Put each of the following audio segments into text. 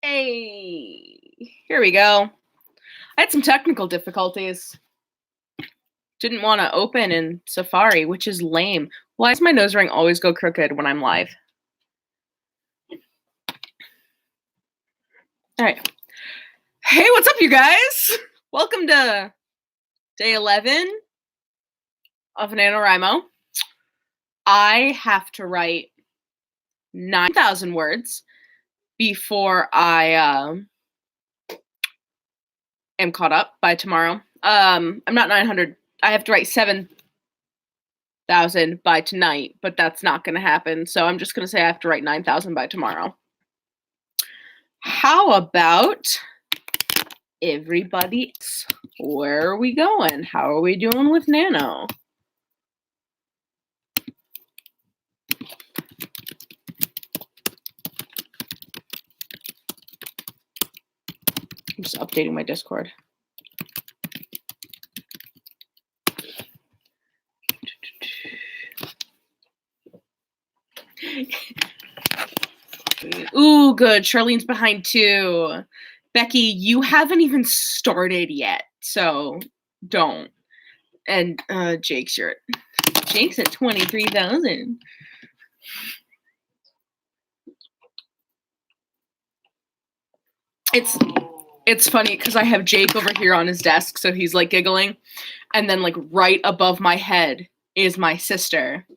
Hey, here we go. I had some technical difficulties. Didn't want to open in Safari, which is lame. Why does my nose ring always go crooked when I'm live? All right. Hey, what's up, you guys? Welcome to day 11 of NaNoWriMo. I have to write 9,000 words before I am caught up by tomorrow. I'm not 900. I have to write 7,000 by tonight, but that's not going to happen. So I'm just going to say I have to write 9,000 by tomorrow. How about everybody else? Where are we going? How are we doing with Nano? I'm just updating my Discord. Ooh, good. Charlene's behind 2. Becky, you haven't even started yet, so don't. And Jake's at 23,000. It's funny because I have Jake over here on his desk, so he's like giggling, and then like right above my head is my sister.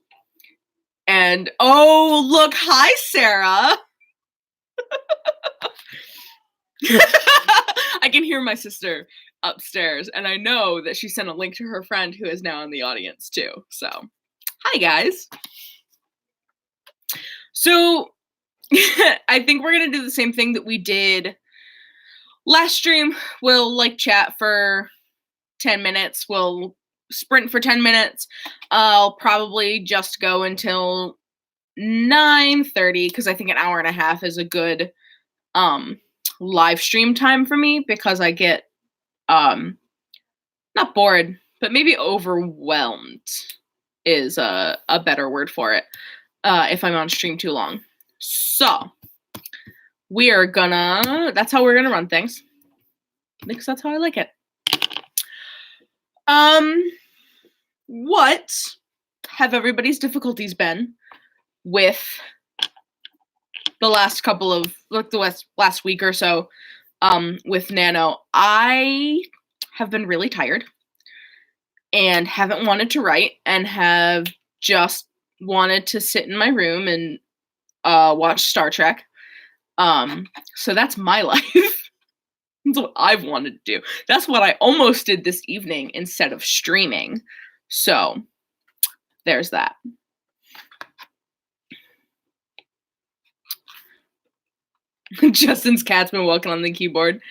And oh, look, hi, Sarah. I can hear my sister upstairs, and I know that she sent a link to her friend who is now in the audience too. So, hi guys. So, I think we're gonna do the same thing that we did last stream. We'll like chat for 10 minutes. We'll sprint for 10 minutes. I'll probably just go until 9:30 because I think an hour and a half is a good live stream time for me because I get not bored, but maybe overwhelmed is a better word for it if I'm on stream too long. So we are gonna, that's how we're gonna run things because that's how I like it. What have everybody's difficulties been with the last couple of, like the last week or so with Nano? I have been really tired and haven't wanted to write and have just wanted to sit in my room and watch Star Trek. So that's my life. That's what I've wanted to do. That's what I almost did this evening instead of streaming. So there's that. Justin's cat's been walking on the keyboard.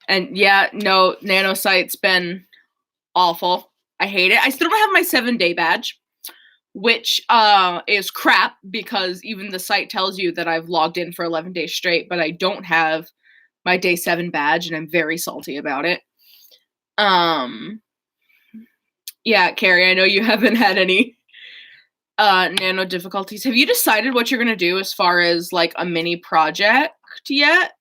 And yeah, no, Nano site's been awful. I hate it. I still don't have my 7-day badge, which is crap because even the site tells you that I've logged in for 11 days straight, but I don't have my day 7 badge, and I'm very salty about it. Yeah, Carrie, I know you haven't had any Nano difficulties. Have you decided what you're gonna do as far as like a mini project yet?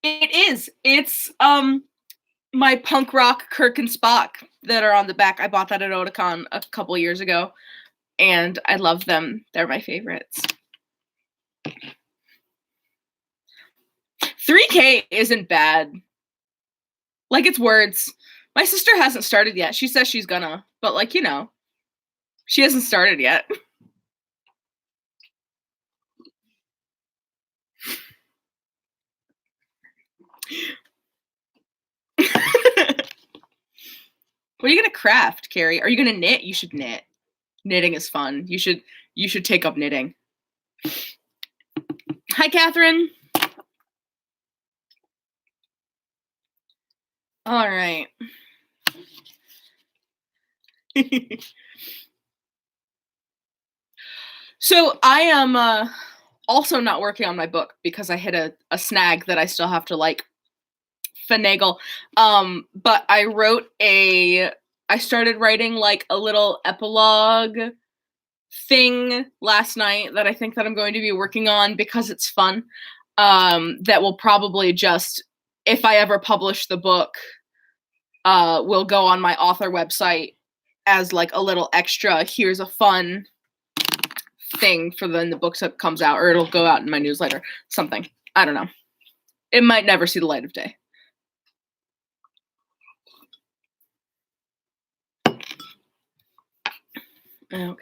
It is. It's my punk rock Kirk and Spock that are on the back. I bought that at Otakon a couple years ago, and I love them. They're my favorites. 3K isn't bad. Like, it's words. My sister hasn't started yet. She says she's gonna, but like, you know, she hasn't started yet. What are you gonna craft, Carrie? Are you gonna knit? You should knit. Knitting is fun. You should take up knitting. Hi, Catherine. All right. So I am also not working on my book because I hit a snag that I still have to like finagle. But I started writing like a little epilogue thing last night that I think that I'm going to be working on because it's fun. That will probably just, if I ever publish the book, will go on my author website as like a little extra. Here's a fun thing for when the book comes out, or it'll go out in my newsletter. Something. I don't know. It might never see the light of day. Okay.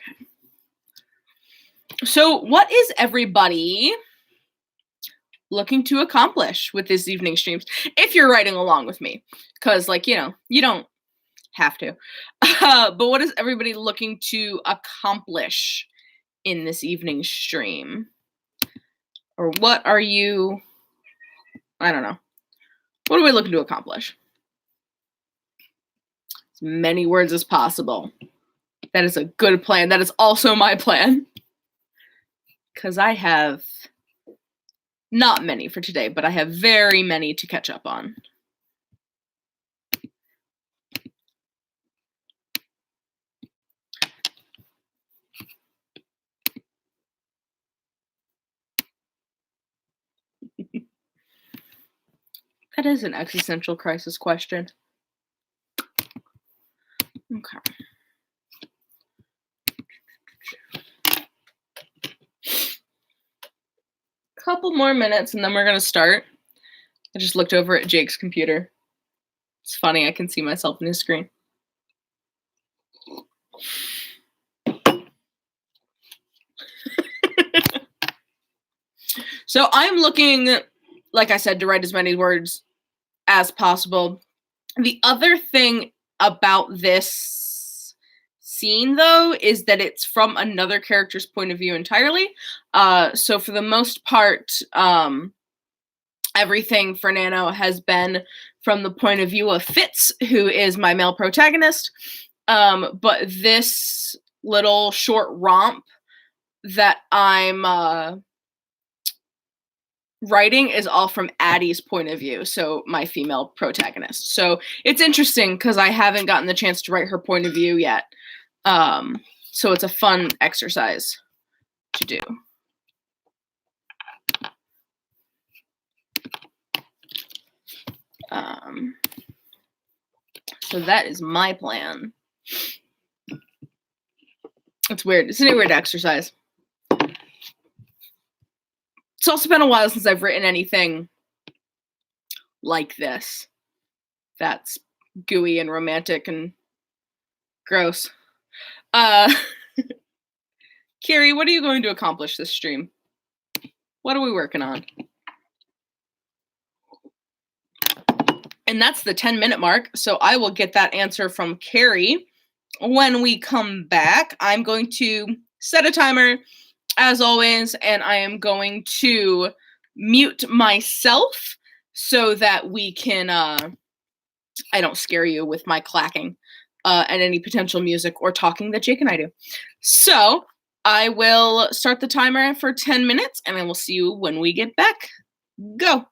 So, what is everybody looking to accomplish with this evening streams? If you're writing along with me, because, like, you don't have to. But what is everybody looking to accomplish in this evening stream? Or what are you? I don't know. What are we looking to accomplish? As many words as possible. That is a good plan. That is also my plan. Because I have not many for today, but I have very many to catch up on. That is an existential crisis question. Okay. Couple more minutes and then we're going to start. I just looked over at Jake's computer. It's funny, I can see myself in his screen. So I'm looking, like I said, to write as many words as possible. The other thing about this scene, though, is that it's from another character's point of view entirely. So for the most part, everything for Nano has been from the point of view of Fitz, who is my male protagonist. But this little short romp that I'm writing is all from Addie's point of view, so my female protagonist. So it's interesting because I haven't gotten the chance to write her point of view yet. So it's a fun exercise to do. So that is my plan. It's weird. It's a weird exercise. It's also been a while since I've written anything like this. That's gooey and romantic and gross. Carrie, what are you going to accomplish this stream? What are we working on? And that's the 10-minute mark. So I will get that answer from Carrie when we come back. I'm going to set a timer as always, and I am going to mute myself so that we can, I don't scare you with my clacking and any potential music or talking that Jake and I do. So I will start the timer for 10 minutes, and I will see you when we get back. Go.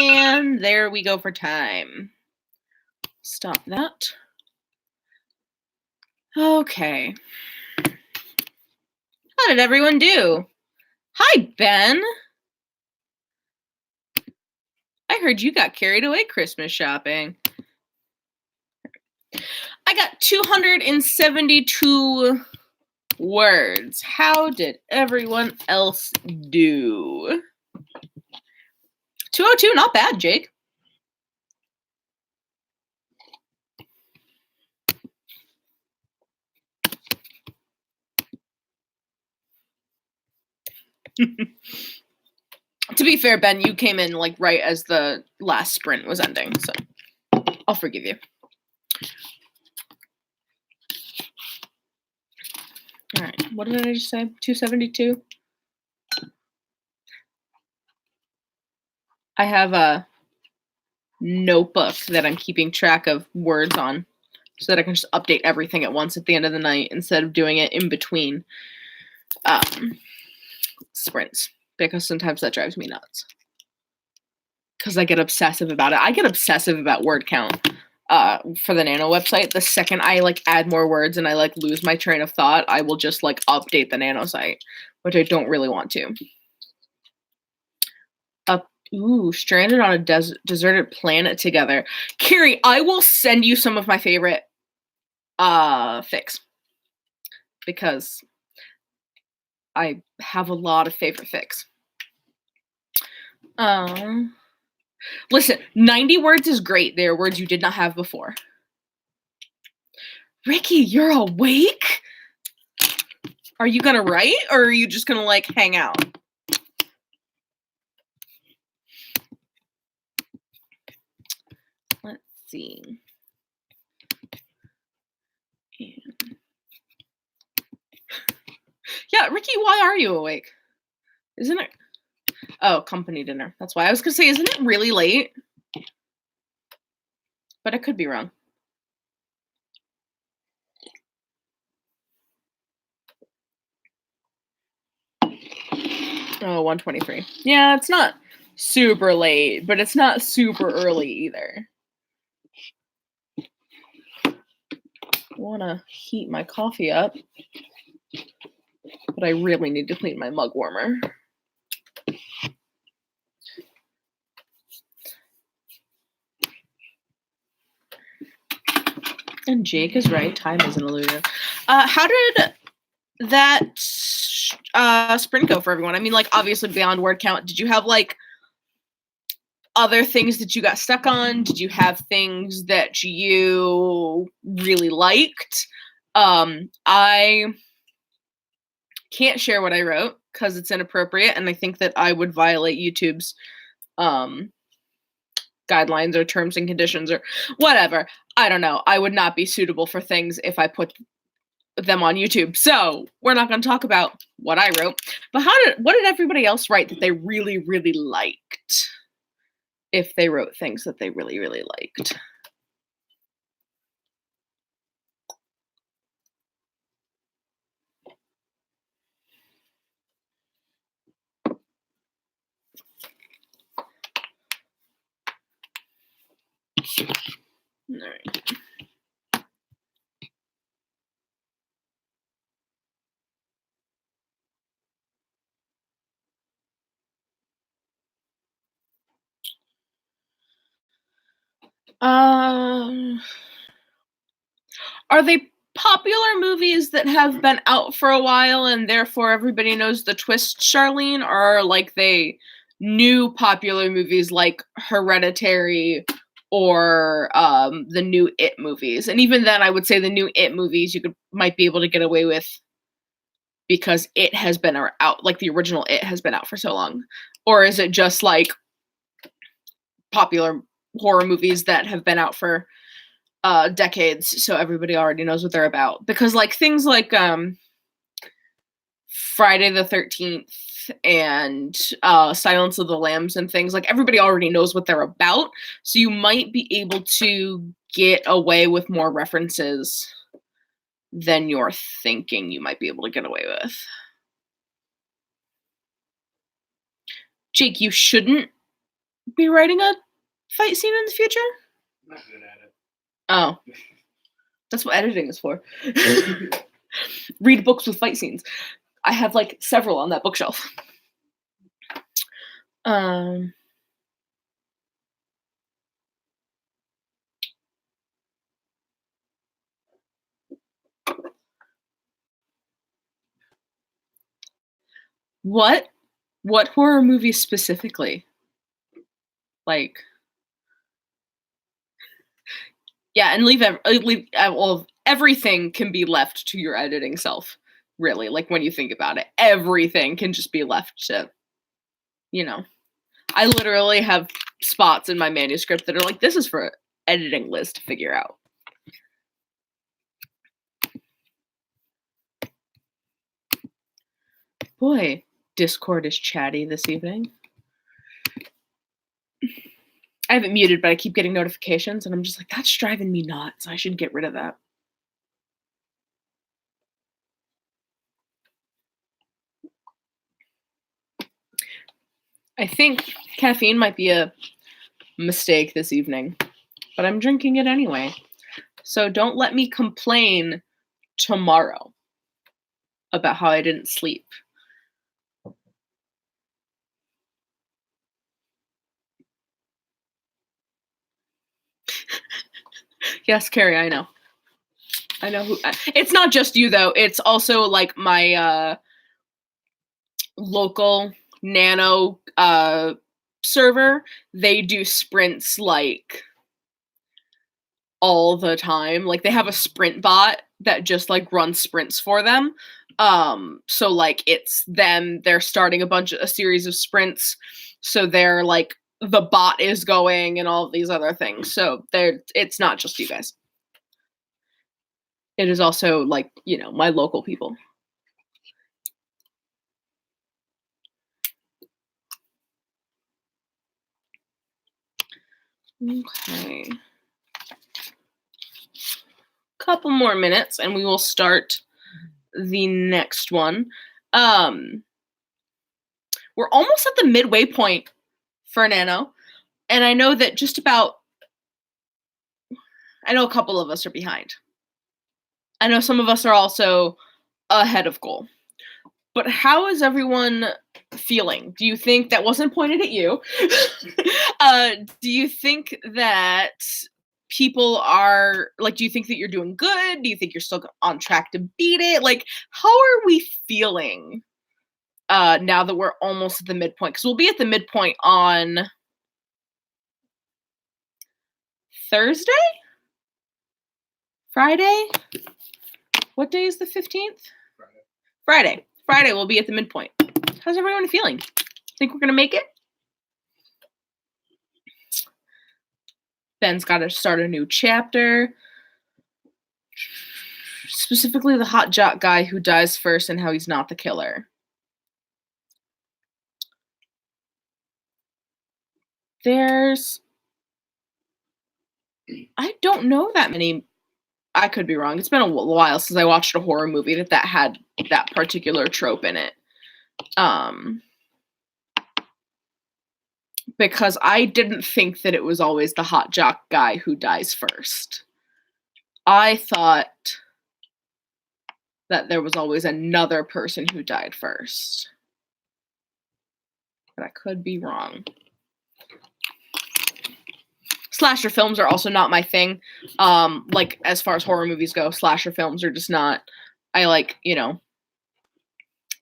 And there we go for time. Stop that. Okay. How did everyone do? Hi, Ben. I heard you got carried away Christmas shopping. I got 272 words. How did everyone else do? 202, not bad, Jake. To be fair, Ben, you came in like right as the last sprint was ending, so I'll forgive you. All right, what did I just say? 272? I have a notebook that I'm keeping track of words on so that I can just update everything at once at the end of the night instead of doing it in between sprints, because sometimes that drives me nuts. Because I get obsessive about it. I get obsessive about word count for the Nano website. The second I like add more words and I like lose my train of thought, I will just like update the Nano site, which I don't really want to. Stranded on a deserted planet together. Carrie, I will send you some of my favorite fics, because I have a lot of favorite fics. Listen, 90 words is great. They are words you did not have before. Ricky, you're awake? Are you gonna write, or are you just gonna like hang out? Let's see. Yeah, Ricky, why are you awake? Isn't it? Oh, company dinner. That's why. I was gonna say, isn't it really late? But I could be wrong. Oh, 1:23. Yeah, it's not super late, but it's not super early either. I want to heat my coffee up, but I really need to clean my mug warmer. And Jake is right. Time is an illusion. How did that sprint go for everyone? I mean, like, obviously beyond word count, did you have like other things that you got stuck on? Did you have things that you really liked? I can't share what I wrote because it's inappropriate, and I think that I would violate YouTube's guidelines or terms and conditions or whatever. I don't know. I would not be suitable for things if I put them on YouTube. So we're not going to talk about what I wrote. But what did everybody else write that they really, really liked? If they wrote things that they really, really liked. All right. Are they popular movies that have been out for a while and therefore everybody knows the twist, Charlene? Or are like they new popular movies like Hereditary or the new It movies? And even then, I would say the new It movies might be able to get away with because It has been out, like the original It has been out for so long. Or is it just like popular horror movies that have been out for decades, so everybody already knows what they're about? Because like things like Friday the 13th and Silence of the Lambs and things, like everybody already knows what they're about, so you might be able to get away with more references than you're thinking you might be able to get away with. Jake, you shouldn't be writing a fight scene in the future? I'm not good at it. Oh. That's what editing is for. Read books with fight scenes. I have like several on that bookshelf. What horror movies specifically? Like, yeah, and leave well, everything can be left to your editing self. Really, like when you think about it, everything can just be left to, you know. I literally have spots in my manuscript that are like, this is for editing Liz to figure out. Boy, Discord is chatty this evening. I have it muted, but I keep getting notifications, and I'm just like, that's driving me nuts. I should get rid of that. I think caffeine might be a mistake this evening, but I'm drinking it anyway. So don't let me complain tomorrow about how I didn't sleep. Yes, Carrie, I know. I know who. It's not just you though. It's also like my local nano server. They do sprints like all the time. Like they have a sprint bot that just like runs sprints for them. So like it's them, they're starting a series of sprints. So they're like the bot is going and all of these other things. So it's not just you guys. It is also like, you know, my local people. Okay. Couple more minutes and we will start the next one. We're almost at the midway point for Nano, and I know that I know a couple of us are behind. I know some of us are also ahead of goal. But how is everyone feeling? Do you think that wasn't pointed at you? Do you think that people are like, do you think that you're doing good? Do you think you're still on track to beat it? Like, how are we feeling now that we're almost at the midpoint? Because we'll be at the midpoint on Thursday? Friday? What day is the 15th? Friday. Friday we'll be at the midpoint. How's everyone feeling? Think we're gonna make it? Ben's got to start a new chapter. Specifically the hot jock guy who dies first and how he's not the killer. I don't know that many. I could be wrong. It's been a while since I watched a horror movie that had that particular trope in it. Because I didn't think that it was always the hot jock guy who dies first. I thought that there was always another person who died first. But I could be wrong. Slasher films are also not my thing. Like, as far as horror movies go, slasher films are just not. I like, you know,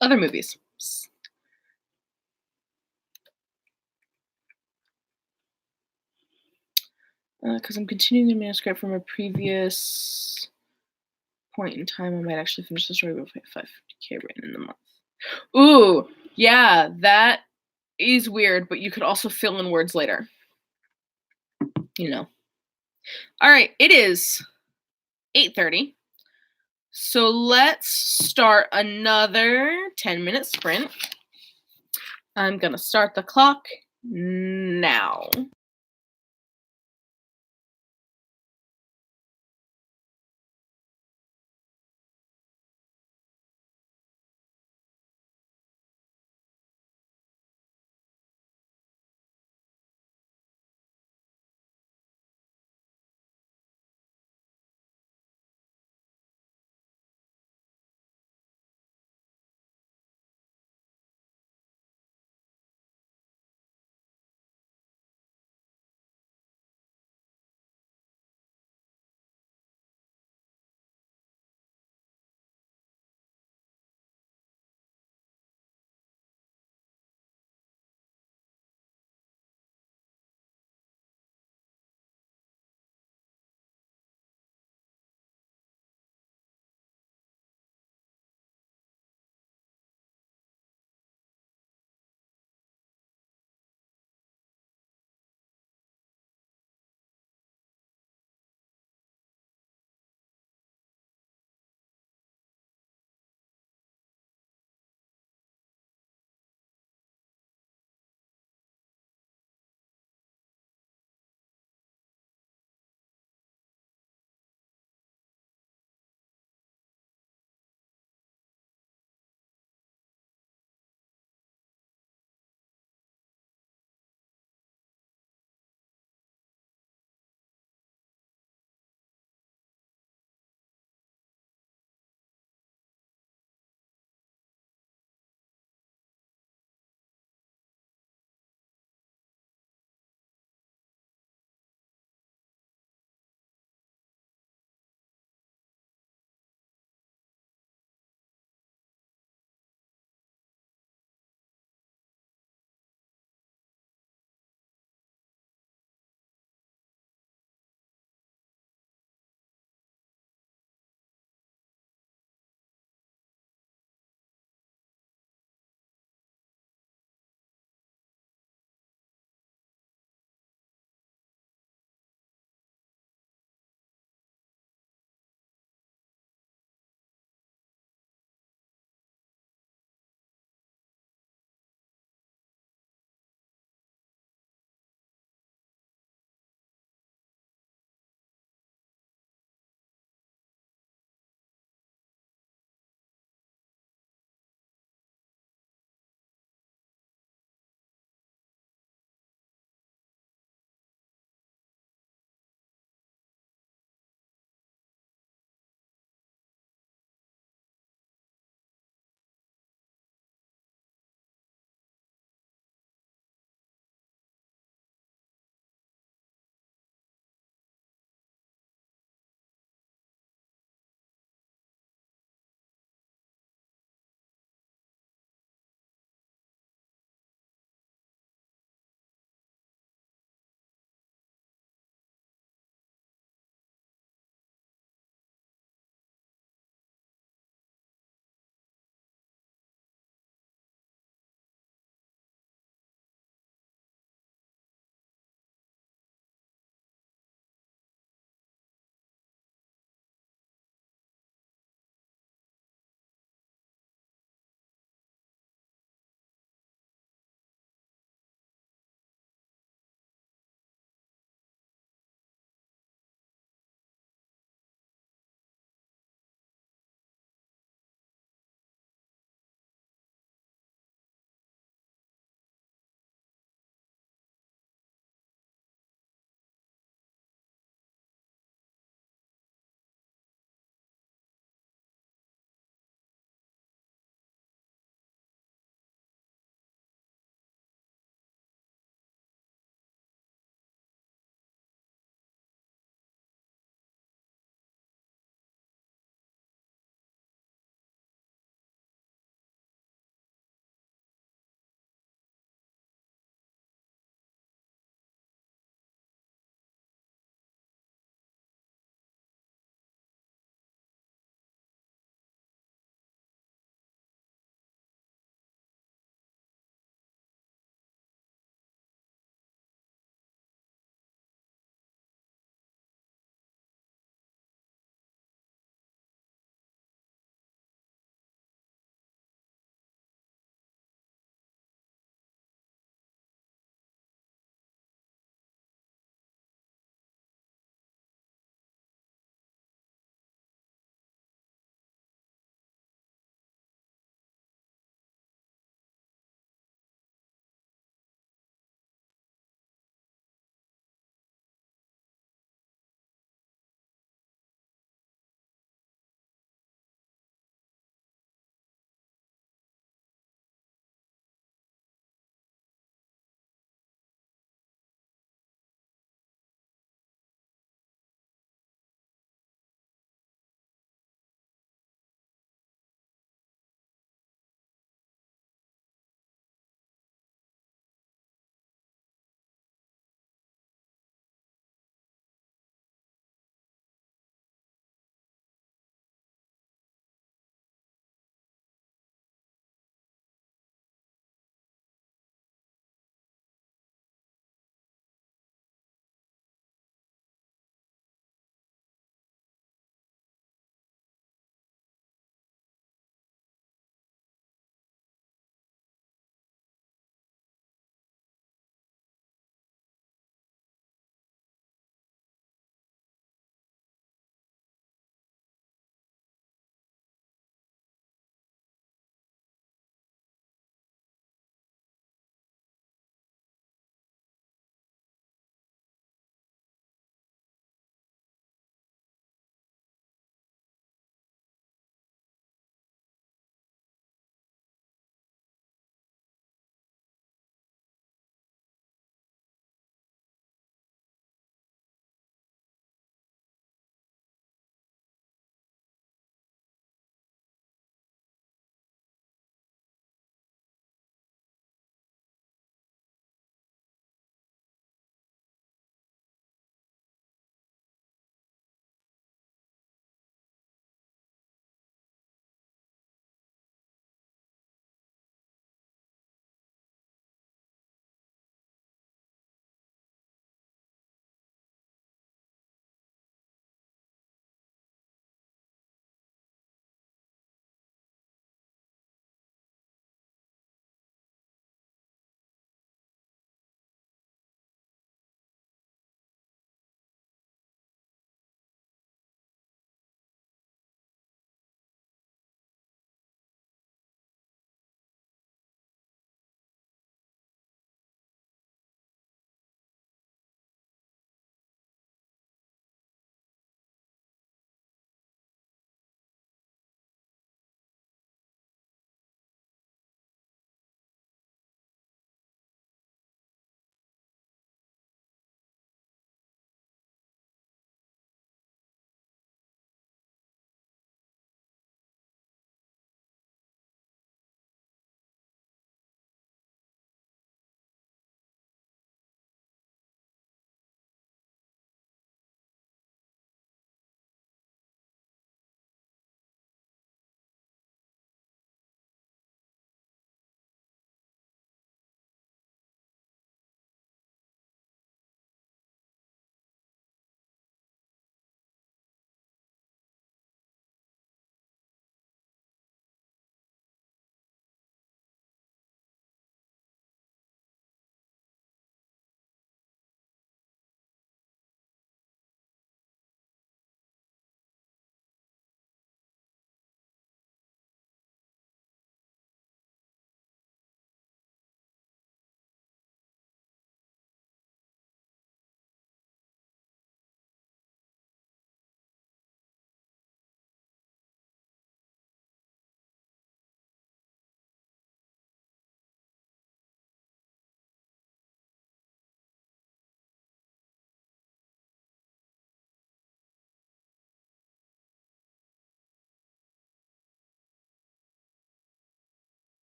other movies. Because I'm continuing the manuscript from a previous point in time. I might actually finish the story with 550K written in the month. Ooh, yeah, that is weird, but you could also fill in words later. You know. All right, it is 8:30. So let's start another 10-minute sprint. I'm going to start the clock now.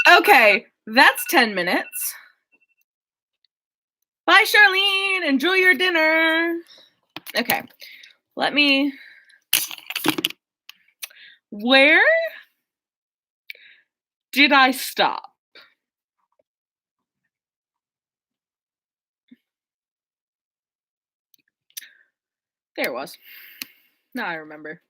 Okay, that's 10 minutes. Bye, Charlene. Enjoy your dinner. Okay, let me... Where did I stop? There it was. Now I remember.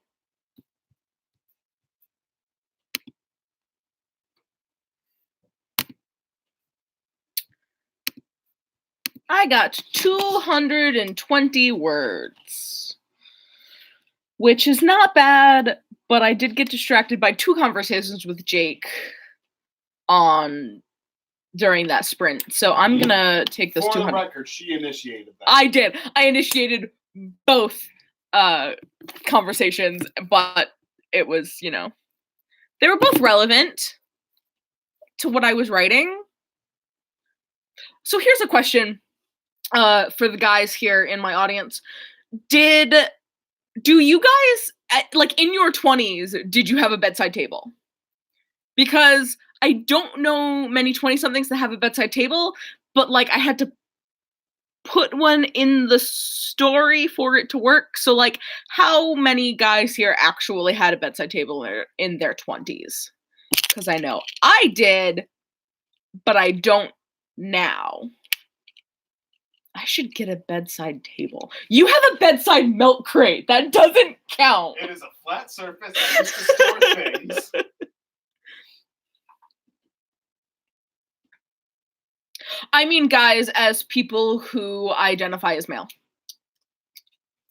I got 220 words, which is not bad, but I did get distracted by 2 conversations with Jake during that sprint. So I'm gonna take this 200. For the record, she initiated that. I did. I initiated both conversations, but it was, they were both relevant to what I was writing. So here's a question for the guys here in my audience. Do you guys, like in your 20s, did you have a bedside table? Because I don't know many 20-somethings that have a bedside table, but like I had to put one in the story for it to work. So like, how many guys here actually had a bedside table in their 20s? Because I know I did, but I don't now. I should get a bedside table. You have a bedside milk crate. That doesn't count. It is a flat surface used to store things. I mean, guys, as people who identify as male.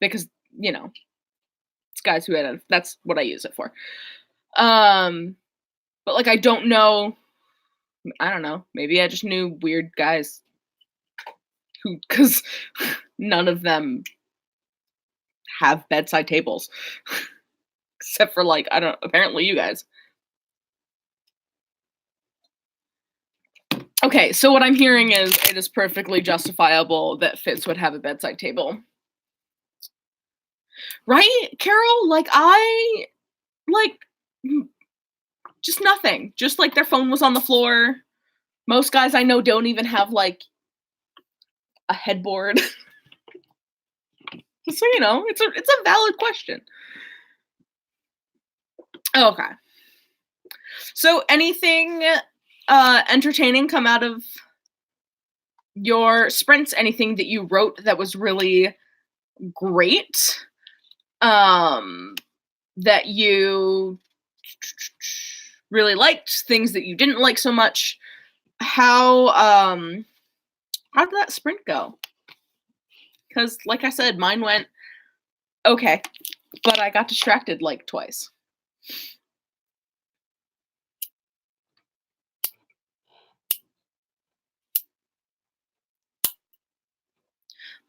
Because, it's guys who identify. That's what I use it for. But like, I don't know. I don't know. Maybe I just knew weird guys because none of them have bedside tables. Except for like, apparently you guys. Okay, so what I'm hearing is it is perfectly justifiable that Fitz would have a bedside table. Right, Carol? Like, just nothing. Just like their phone was on the floor. Most guys I know don't even have like a headboard. So, it's a valid question. Okay. So anything entertaining come out of your sprints? Anything that you wrote that was really great? That you really liked? Things that you didn't like so much? How did that sprint go? Because like I said, mine went okay, but I got distracted like twice.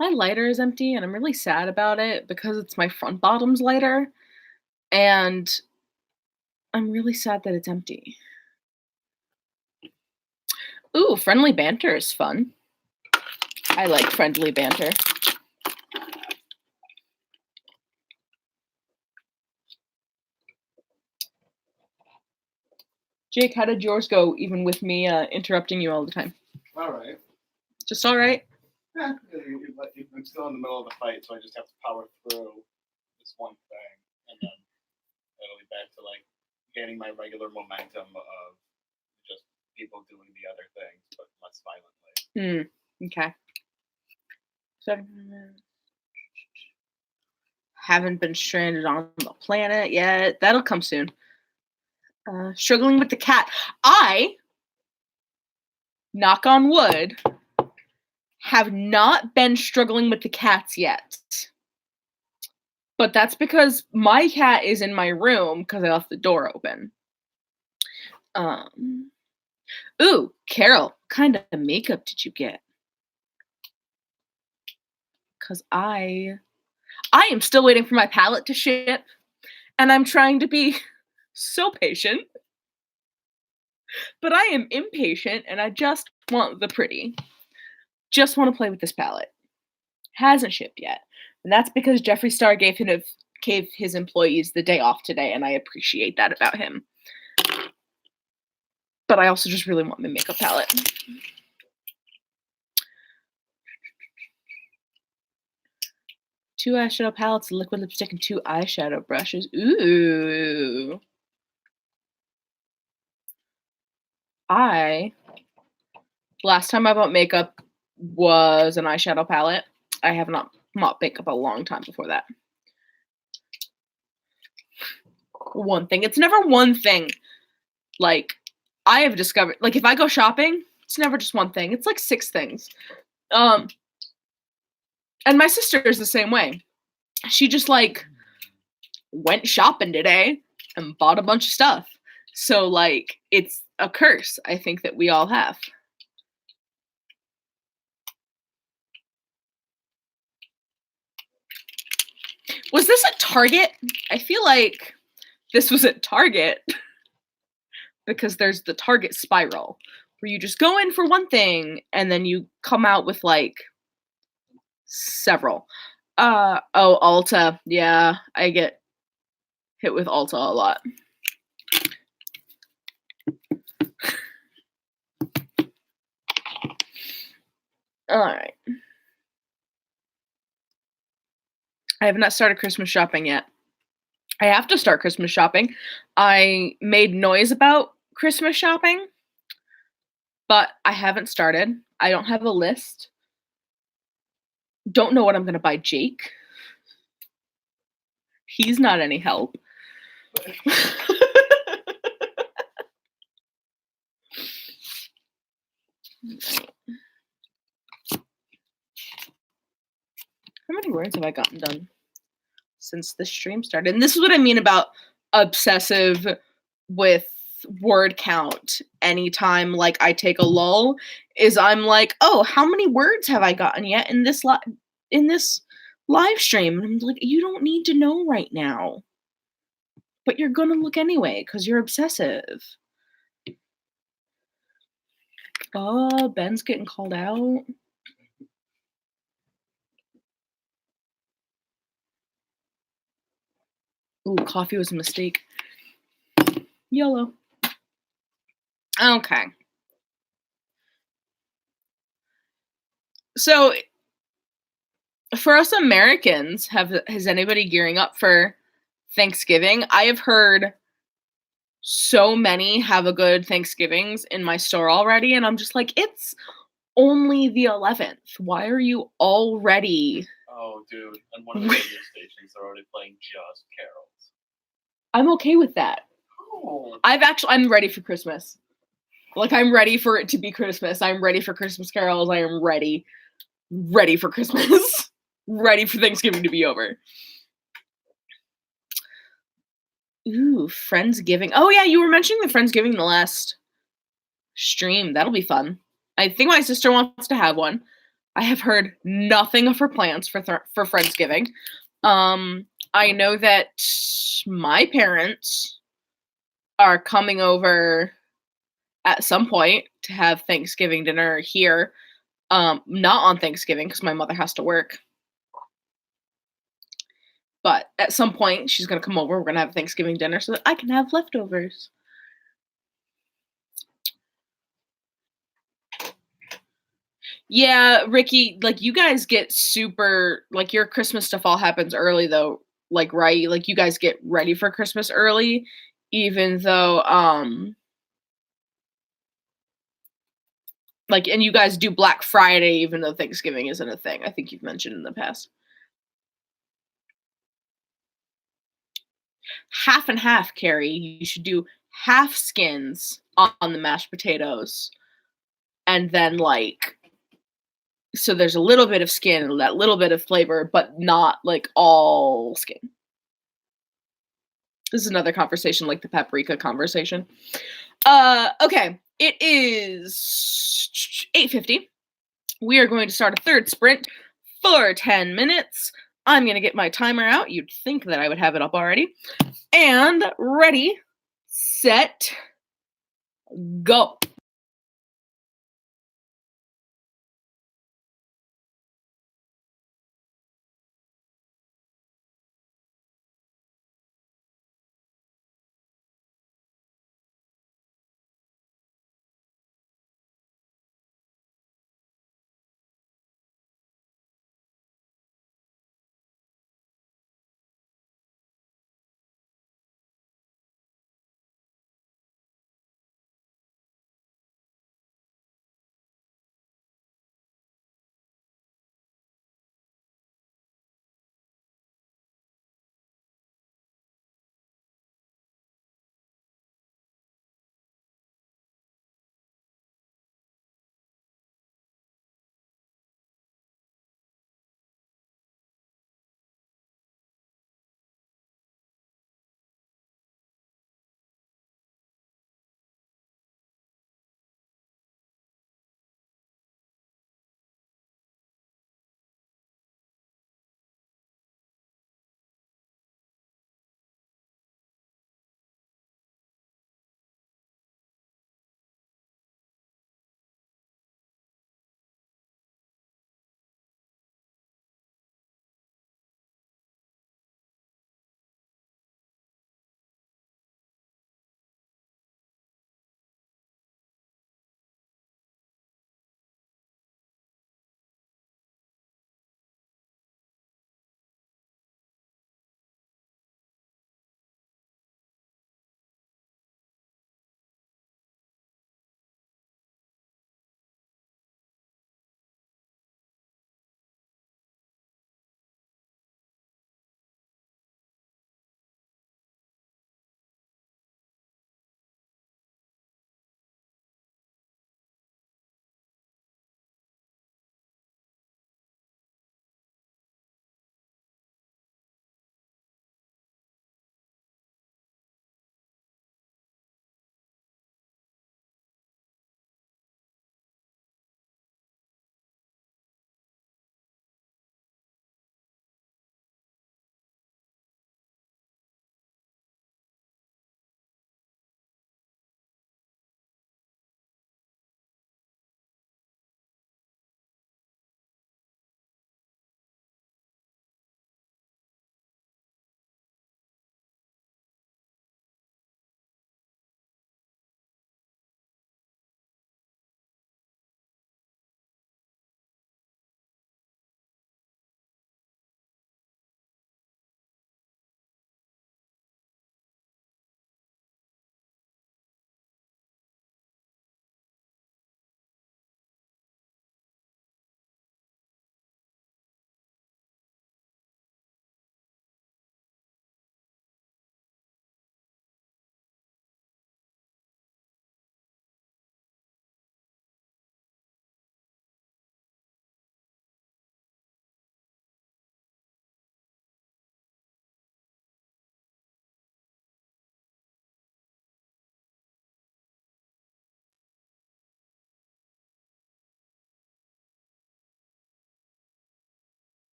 My lighter is empty and I'm really sad about it because it's my front bottom's lighter and I'm really sad that it's empty. Ooh, friendly banter is fun. I like friendly banter. Jake, how did yours go, even with me interrupting you all the time? All right. Just all right? Yeah, I'm still in the middle of the fight, so I just have to power through this one thing, and then it'll be back to like gaining my regular momentum of just people doing the other things, but less violently. Okay. 7 minutes. Haven't been stranded on the planet yet. That'll come soon. Struggling with the cat. I, knock on wood, have not been struggling with the cats yet. But that's because my cat is in my room because I left the door open. Ooh, Carol, what kind of makeup did you get? Because I am still waiting for my palette to ship, and I'm trying to be so patient. But I am impatient, and I just want the pretty. Just want to play with this palette. Hasn't shipped yet. And that's because Jeffree Star gave his employees the day off today, and I appreciate that about him. But I also just really want my makeup palette. Two eyeshadow palettes, a liquid lipstick, and 2 eyeshadow brushes. Ooh. Last time I bought makeup was an eyeshadow palette. I have not bought makeup a long time before that. One thing. It's never one thing. Like, I have discovered, like, if I go shopping, it's never just one thing. It's like 6 things. And my sister is the same way. She just, like, went shopping today and bought a bunch of stuff. So, like, it's a curse, I think, that we all have. Was this at Target? I feel like this was at Target because there's the Target spiral where you just go in for one thing and then you come out with like several. Oh, Ulta. Yeah, I get hit with Ulta a lot. All right. I have not started Christmas shopping yet. I have to start Christmas shopping. I made noise about Christmas shopping, but I haven't started. I don't have a list. Don't know what I'm going to buy Jake. He's not any help. How many words have I gotten done since the stream started? And this is what I mean about obsessive with word count. Anytime like I take a lull, is I'm like, oh, how many words have I gotten yet in this live stream? And I'm like, you don't need to know right now, but you're gonna look anyway because you're obsessive. Oh, Ben's getting called out. Ooh, coffee was a mistake. YOLO. Okay. So, for us Americans, has anybody gearing up for Thanksgiving? I have heard so many have a good Thanksgivings in my store already, and I'm just like, it's only the 11th. Why are you already? Oh, dude, and one of the radio stations are already playing just carols. I'm okay with that. Oh. I'm ready for Christmas. Like, I'm ready for it to be Christmas. I'm ready for Christmas carols. I am ready for Christmas. Ready for Thanksgiving to be over. Ooh, Friendsgiving. Oh yeah, you were mentioning the Friendsgiving in the last stream. That'll be fun. I think my sister wants to have one. I have heard nothing of her plans for Friendsgiving. I know that my parents are coming over at some point to have Thanksgiving dinner here. Not on Thanksgiving because my mother has to work. But at some point, she's going to come over. We're going to have Thanksgiving dinner so that I can have leftovers. Yeah, Ricky, like, you guys get super, like, your Christmas stuff all happens early, though. Like, right? Like, you guys get ready for Christmas early, even though, like, and you guys do Black Friday, even though Thanksgiving isn't a thing. I think you've mentioned in the past. Half and half, Carrie. You should do half skins on the mashed potatoes. And then, like, so there's a little bit of skin and that little bit of flavor, but not, like, all skin. This is another conversation, like the paprika conversation. Okay. It is 8:50. We are going to start a third sprint for 10 minutes. I'm going to get my timer out. You'd think that I would have it up already. And ready, set, go.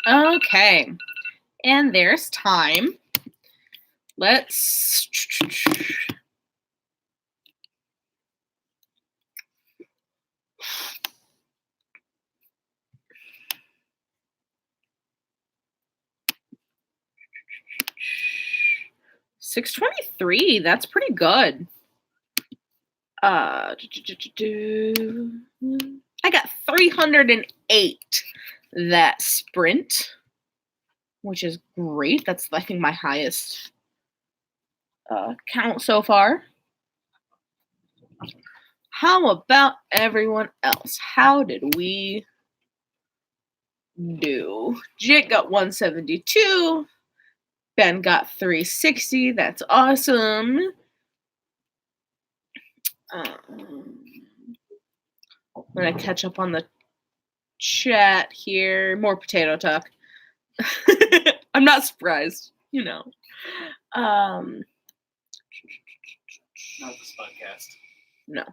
Okay. And there's time. Let's... $623. That's pretty good. I got 308 that sprint, which is great. That's, I think, my highest count so far. How about everyone else? How did we do? Jake got 172. Ben got 360. That's awesome. I'm gonna catch up on the chat here. More potato talk. I'm not surprised, you know. Not this podcast. No.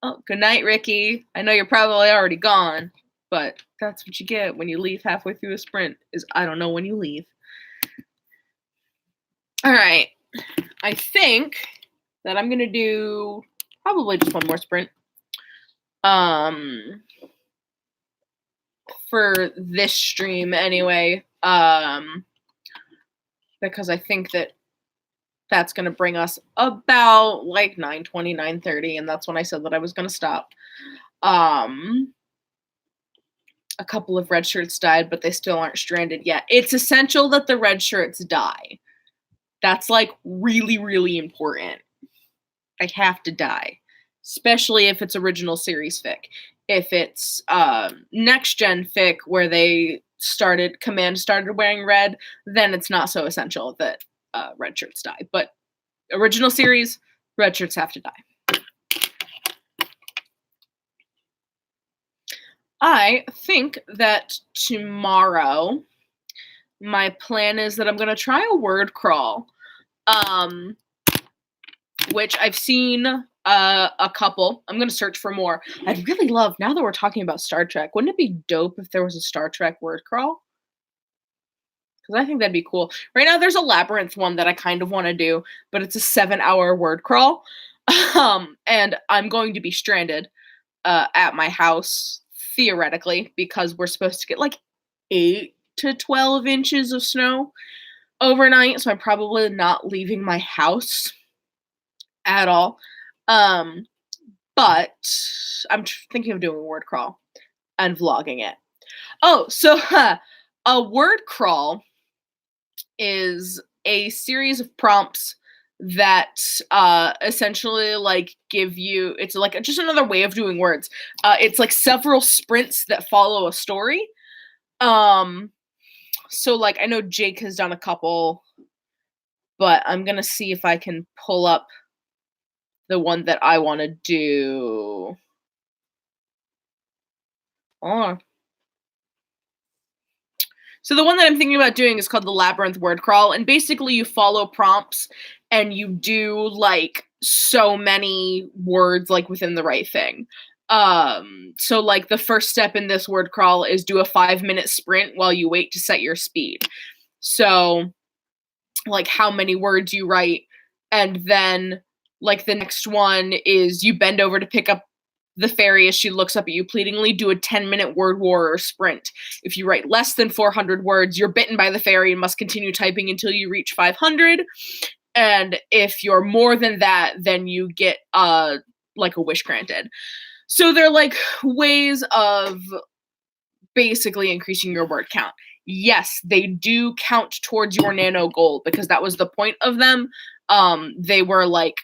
Oh, good night, Ricky. I know you're probably already gone, but that's what you get when you leave halfway through a sprint, is I don't know when you leave. All right. I think that I'm going to do probably just one more sprint. For this stream anyway, because I think that that's going to bring us about like 9:20, 9:30, and that's when I said that I was going to stop. A couple of red shirts died, but they still aren't stranded yet. It's essential that the red shirts die. That's like really, really important. I have to die, especially if it's original series fic. If it's next gen fic where Command started wearing red, then it's not so essential that red shirts die. But original series, red shirts have to die. I think that tomorrow my plan is that I'm going to try a word crawl, which I've seen a couple. I'm going to search for more. I'd really love, now that we're talking about Star Trek, wouldn't it be dope if there was a Star Trek word crawl? Because I think that'd be cool. Right now there's a Labyrinth one that I kind of want to do, but it's a 7-hour word crawl. And I'm going to be stranded at my house, theoretically, because we're supposed to get like 8 to 12 inches of snow overnight, so I'm probably not leaving my house at all. But I'm thinking of doing a word crawl and vlogging it. Oh, so a word crawl is a series of prompts that essentially like give you, it's like just another way of doing words. It's like several sprints that follow a story. So like I know Jake has done a couple, but I'm gonna see if I can pull up the one that I want to do. Oh. So the one that I'm thinking about doing is called the Labyrinth Word Crawl, and basically you follow prompts and you do like so many words like within the right thing. So like the first step in this word crawl is do a 5-minute sprint while you wait to set your speed. So like how many words you write, and then like the next one is you bend over to pick up the fairy as she looks up at you pleadingly, do a 10-minute word war or sprint. If you write less than 400 words, you're bitten by the fairy and must continue typing until you reach 500. And if you're more than that, then you get like a wish granted. So they're like ways of basically increasing your word count. Yes, they do count towards your nano goal because that was the point of them. They were like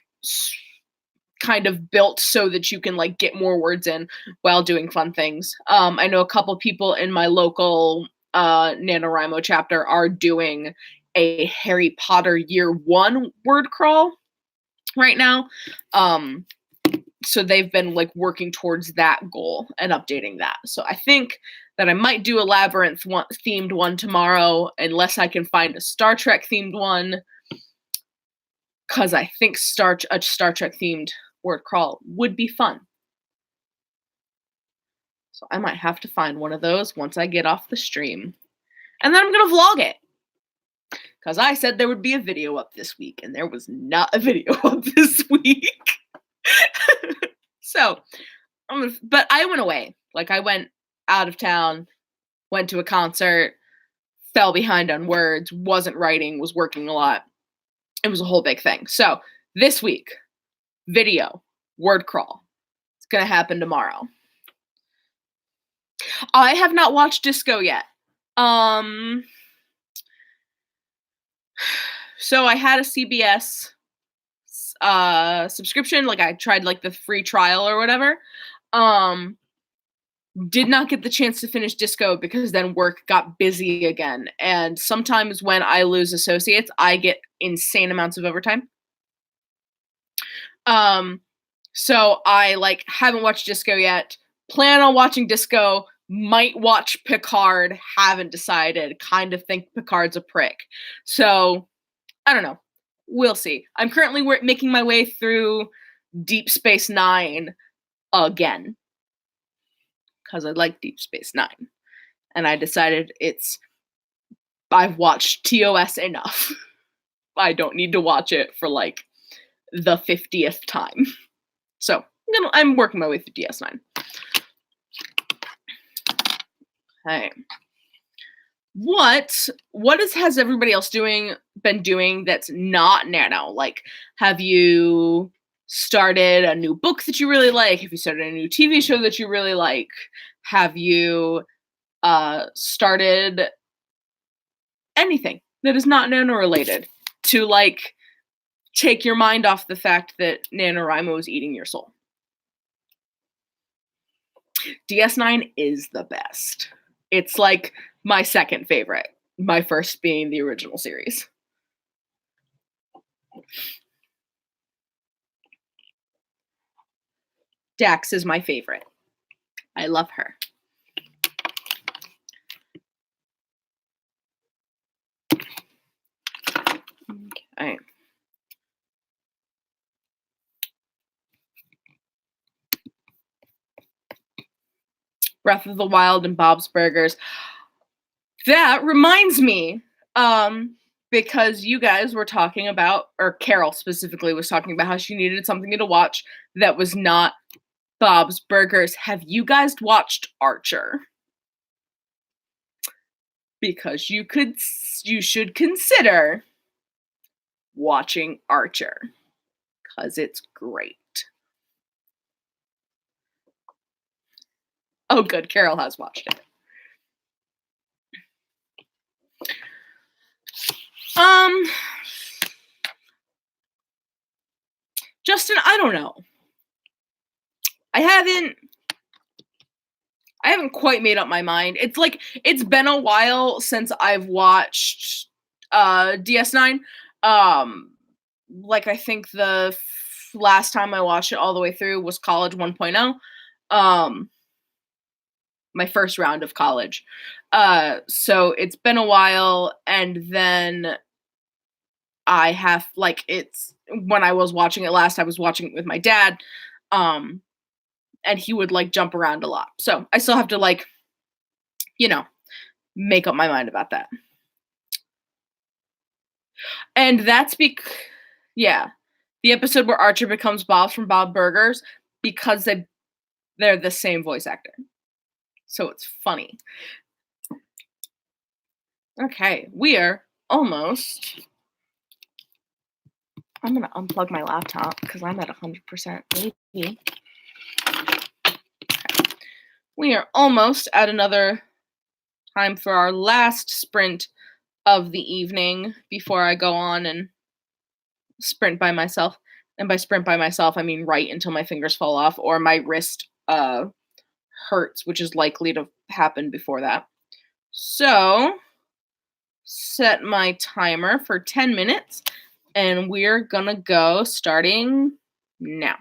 kind of built so that you can like get more words in while doing fun things. I know a couple people in my local NaNoWriMo chapter are doing a Harry Potter year 1 word crawl right now. So they've been like working towards that goal and updating that. So I think that I might do a Labyrinth themed one tomorrow, unless I can find a Star Trek themed one, because I think a Star Trek themed word crawl would be fun. So I might have to find one of those once I get off the stream. And then I'm going to vlog it. Because I said there would be a video up this week, and there was not a video up this week. So, but I went away. Like, I went out of town, went to a concert, fell behind on words, wasn't writing, was working a lot. It was a whole big thing. So, this week, video, word crawl. It's going to happen tomorrow. I have not watched Disco yet. So I had a CBS subscription. Like, I tried like the free trial or whatever. Did not get the chance to finish Disco because then work got busy again. And sometimes when I lose associates, I get insane amounts of overtime. So I like haven't watched Disco yet. Plan on watching Disco. Might watch Picard. Haven't decided. Kind of think Picard's a prick. So I don't know. We'll see. I'm currently making my way through Deep Space Nine again. Because I like Deep Space Nine. And I decided I've watched TOS enough. I don't need to watch it for like the 50th time. So I'm working my way through DS9. Okay. What has everybody else been doing that's not Nano? Like, have you started a new book that you really like? Have you started a new TV show that you really like? Have you started anything that is not Nano related to like take your mind off the fact that NaNoWriMo is eating your soul? DS9 is the best. It's like my second favorite. My first being the original series. Dax is my favorite. I love her. Okay. Breath of the Wild and Bob's Burgers. That reminds me, because you guys were talking about, or Carol specifically was talking about how she needed something to watch that was not Bob's Burgers. Have you guys watched Archer? Because you should consider watching Archer. Because it's great. Oh, good. Carol has watched it. Justin, I don't know. I haven't quite made up my mind. It's like, it's been a while since I've watched DS9. Like, I think the last time I watched it all the way through was College 1.0. My first round of college. So it's been a while, and then I have, like, it's, when I was watching it last, I was watching it with my dad, and he would, like, jump around a lot. So I still have to, like, make up my mind about that. And that's the episode where Archer becomes Bob from Bob Burgers, because they're the same voice actor. So it's funny. Okay, we are almost... I'm going to unplug my laptop because I'm at 100%. Maybe. Okay. We are almost at another time for our last sprint of the evening before I go on and sprint by myself. And by sprint by myself, I mean write until my fingers fall off or my wrist hurts, which is likely to happen before that. So, set my timer for 10 minutes. And we're gonna go starting now.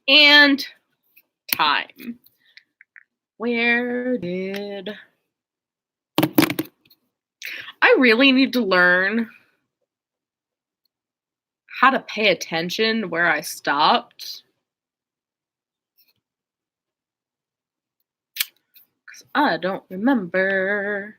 And time. Where did... I really need to learn how to pay attention where I stopped. Because I don't remember.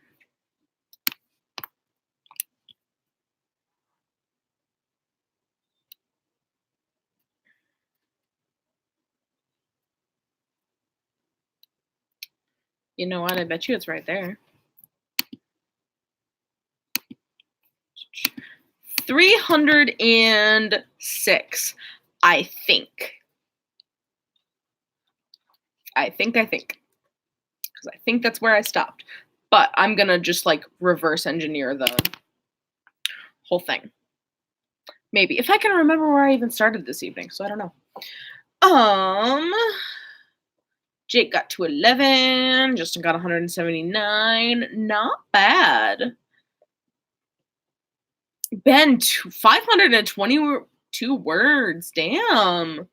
You know what? I bet you it's right there. 306, I think. I think. Because I think that's where I stopped. But I'm going to just like reverse engineer the whole thing. Maybe. If I can remember where I even started this evening. So I don't know. Jake got to 11. Justin got 179. Not bad. Ben, 522 words. Damn.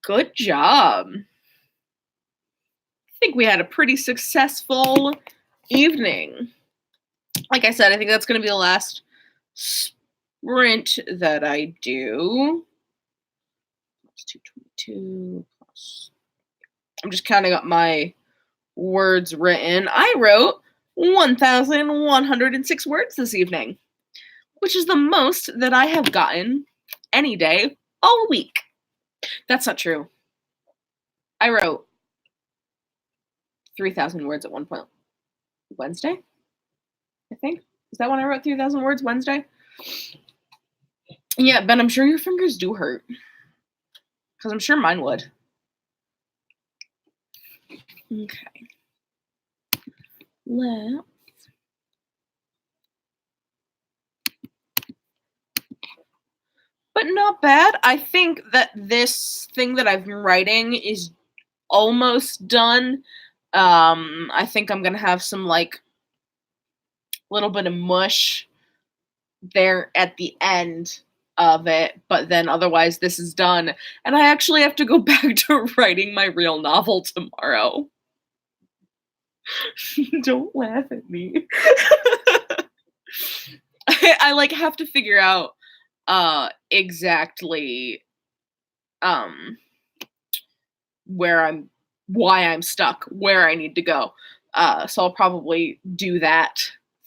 Good job. I think we had a pretty successful evening. Like I said, I think that's going to be the last sprint that I do. Plus 222 plus. I'm just counting up my words written. I wrote 1,106 words this evening, which is the most that I have gotten any day all week. That's not true. I wrote 3,000 words at one point. Wednesday, I think. Is that when I wrote 3,000 words? Wednesday? Yeah, Ben, I'm sure your fingers do hurt. Because I'm sure mine would. Okay. Let's... But not bad. I think that this thing that I've been writing is almost done. I think I'm going to have some, like, little bit of mush there at the end of it, but then otherwise this is done. And I actually have to go back to writing my real novel tomorrow. Don't laugh at me. I like have to figure out exactly why I'm stuck, where I need to go. So I'll probably do that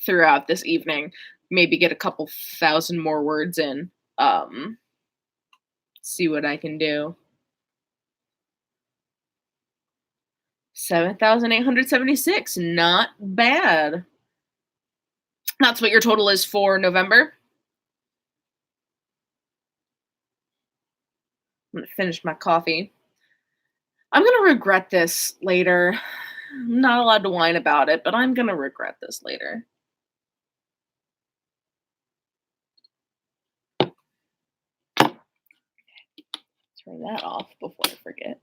throughout this evening. Maybe get a couple thousand more words in. See what I can do. 7,876. Not bad. That's what your total is for November. I'm going to finish my coffee. I'm going to regret this later. I'm not allowed to whine about it, but I'm going to regret this later. Turn that off before I forget.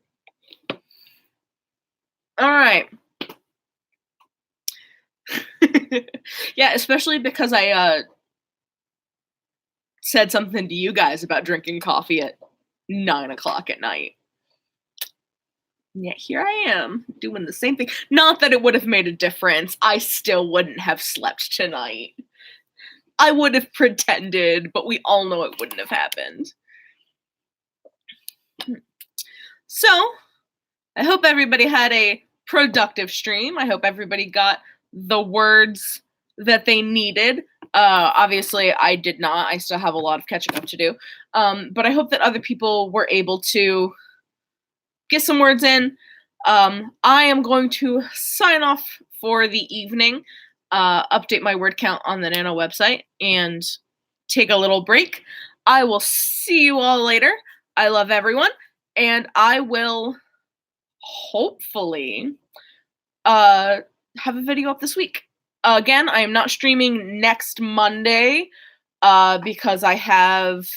All right. Yeah, especially because I said something to you guys about drinking coffee at 9 o'clock at night. And yet here I am doing the same thing. Not that it would have made a difference. I still wouldn't have slept tonight. I would have pretended, but we all know it wouldn't have happened. So, I hope everybody had a productive stream. I hope everybody got the words that they needed. Obviously, I did not. I still have a lot of catching up to do. But I hope that other people were able to get some words in. I am going to sign off for the evening, update my word count on the Nano website, and take a little break. I will see you all later. I love everyone, and I will hopefully have a video up this week. Again, I am not streaming next Monday because I have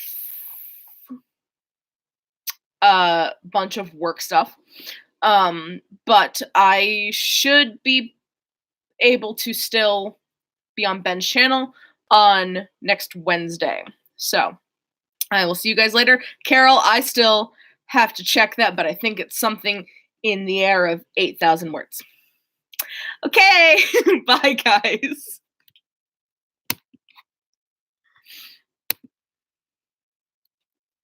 a bunch of work stuff. But I should be able to still be on Ben's channel on next Wednesday. So I will see you guys later. Carol, I still have to check that, but I think it's something in the air of 8,000 words. Okay, bye guys.